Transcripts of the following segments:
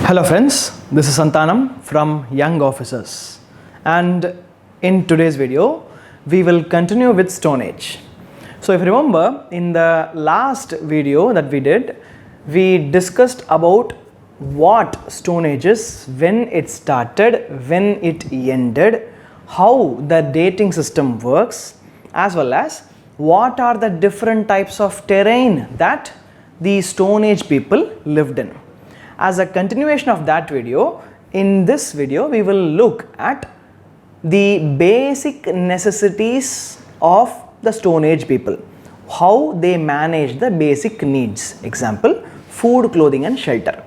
Hello friends, this is Santhanam from Young Officers, and in today's video we will continue with Stone Age. So if you remember, in the last video that we did, we discussed about what Stone Age is, when it started, when it ended, how the dating system works, as well as what are the different types of terrain that the Stone Age people lived in. As a continuation of that video, in this video we will look at the basic necessities of the Stone Age people, how they manage the basic needs. Example, food, clothing and shelter.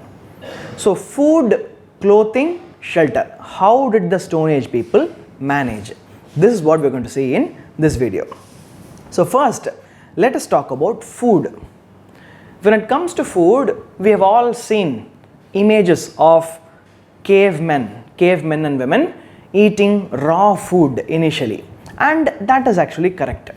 So food, clothing, shelter, how did the Stone Age people manage? This is what we are going to see in this video. So first, let us talk about food. When it comes to food, we have all seen images of cavemen and women eating raw food initially, and that is actually correct.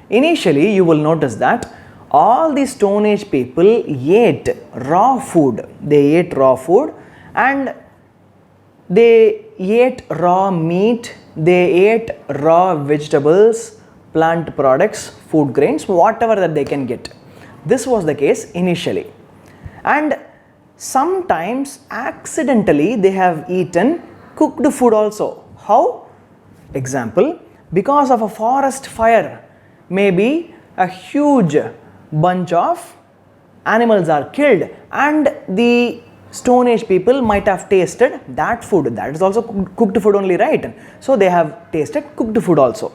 Initially, you will notice that all the Stone Age people ate raw food. They ate raw food and they ate raw meat, they ate raw vegetables, plant products, food grains, whatever that they can get. This was the case initially, and sometimes accidentally they have eaten cooked food also. How? Example, because of a forest fire, maybe a huge bunch of animals are killed and the Stone Age people might have tasted that food. That is also cooked food only, right? So they have tasted cooked food also.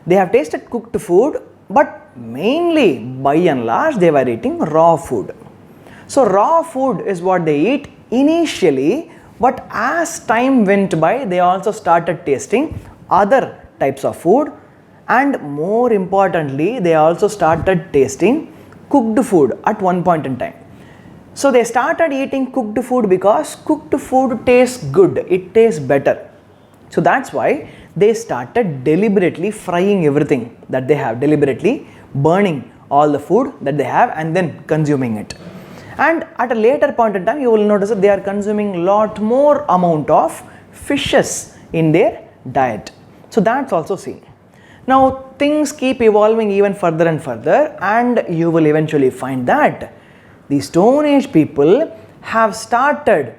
They have tasted cooked food, but mainly by and large they were eating raw food. So raw food is what they eat initially, but as time went by, they also started tasting other types of food, and more importantly, they also started tasting cooked food at one point in time. So they started eating cooked food because cooked food tastes good, it tastes better. So that's why they started deliberately frying everything that they have, deliberately burning all the food that they have and then consuming it. And at a later point in time, you will notice that they are consuming lot more amount of fishes in their diet. So that's also seen. Now things keep evolving even further and further, and you will eventually find that the Stone Age people have started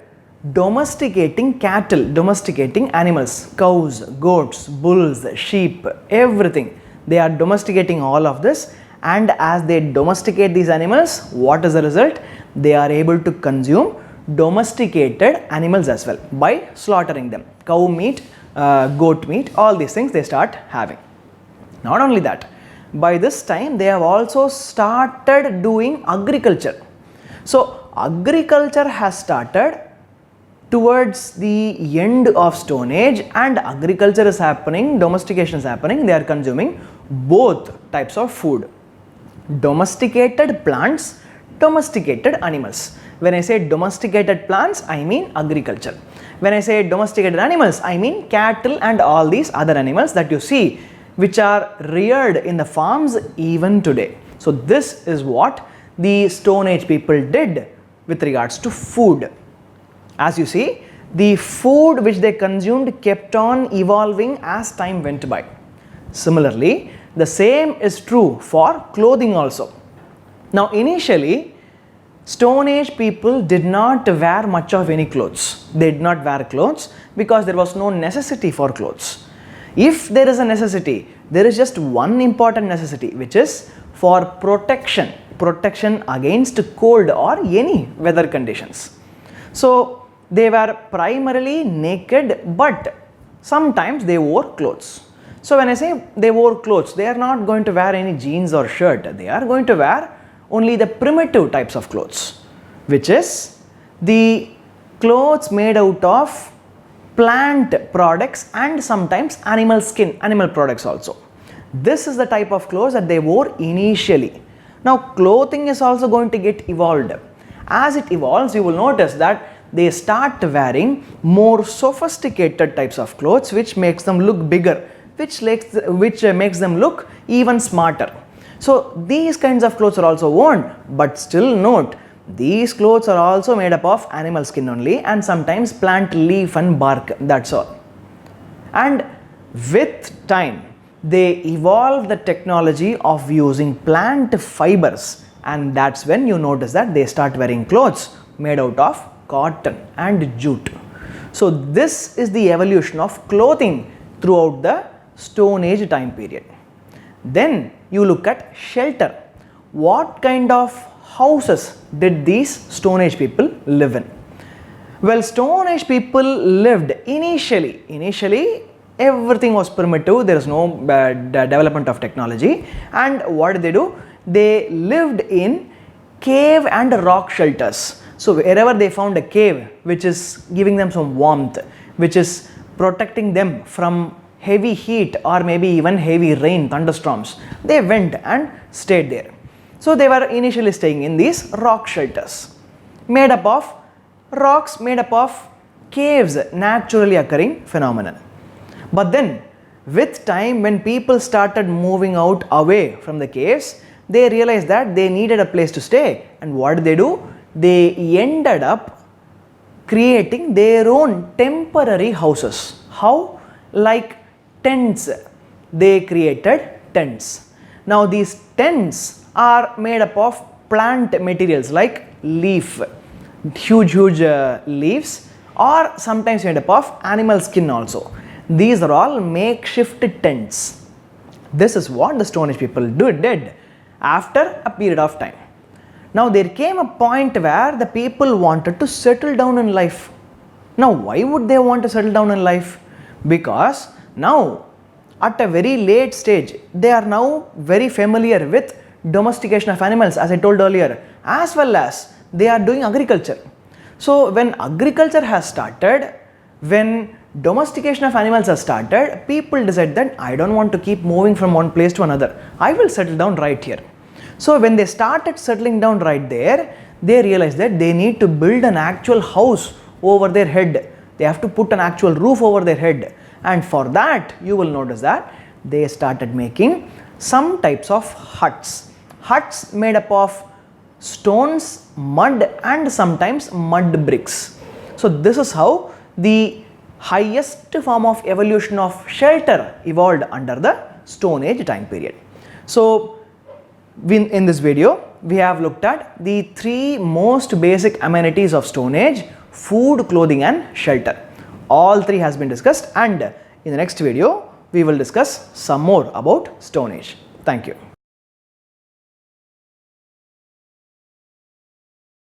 domesticating cattle, domesticating animals, cows, goats, bulls, sheep, everything. They are domesticating all of this, and as they domesticate these animals, what is the result? They are able to consume domesticated animals as well by slaughtering them. Cow meat, goat meat, all these things they start having. Not only that, by this time they have also started doing agriculture. So agriculture has started towards the end of Stone Age, and agriculture is happening, domestication is happening. They are consuming both types of food, domesticated plants, domesticated animals. When I say domesticated plants, I mean agriculture. When I say domesticated animals, I mean cattle and all these other animals that you see, which are reared in the farms even today. So this is what the Stone Age people did with regards to food. As you see, the food which they consumed kept on evolving as time went by. Similarly, the same is true for clothing also. Now initially, Stone Age people did not wear much of any clothes. They did not wear clothes because there was no necessity for clothes. If there is a necessity, there is just one important necessity, which is for protection against cold or any weather conditions. So they were primarily naked, but sometimes they wore clothes. So when I say they wore clothes, they are not going to wear any jeans or shirt. They are going to wear only the primitive types of clothes, which is the clothes made out of plant products and sometimes animal skin, animal products also. This is the type of clothes that they wore initially. Now clothing is also going to get evolved. As it evolves, you will notice that they start wearing more sophisticated types of clothes, which makes them look bigger, which makes them look even smarter. So these kinds of clothes are also worn, but still note, These clothes are also made up of animal skin only and sometimes plant leaf and bark, that's all. And with time, they evolved the technology of using plant fibers, and that's when you notice that they start wearing clothes made out of cotton and jute. So this is the evolution of clothing throughout the Stone Age time period. Then you look at shelter. What kind of houses did these Stone Age people live in? Well, Stone Age people lived initially everything was primitive, there is no development of technology, and what did they do? They lived in cave and rock shelters. So wherever they found a cave which is giving them some warmth, which is protecting them from heavy heat or maybe even heavy rain, thunderstorms, they went and stayed there. So they were initially staying in these rock shelters made up of rocks, made up of caves, naturally occurring phenomenon. But then with time, when people started moving out away from the caves, they realized that they needed a place to stay, and what did they do? They ended up creating their own temporary houses. How? Like tents. They created tents. Now these tents are made up of plant materials like leaf, huge leaves, or sometimes made up of animal skin also. These are all makeshift tents. This is what the Stone Age people did after a period of time. Now there came a point where the people wanted to settle down in life. Now why would they want to settle down in life? Because now at a very late stage, they are now very familiar with domestication of animals, as I told earlier, as well as they are doing agriculture. So when agriculture has started, when domestication of animals has started, people decide that I don't want to keep moving from one place to another, I will settle down right here. So when they started settling down right there, they realized that they need to build an actual house over their head. They have to put an actual roof over their head, and for that you will notice that they started making some types of huts made up of stones, mud, and sometimes mud bricks. So this is how the highest form of evolution of shelter evolved under the Stone Age time period. So in this video, we have looked at the three most basic amenities of Stone Age: food, clothing, and shelter. All three has been discussed, and in the next video we will discuss some more about Stone Age. Thank you.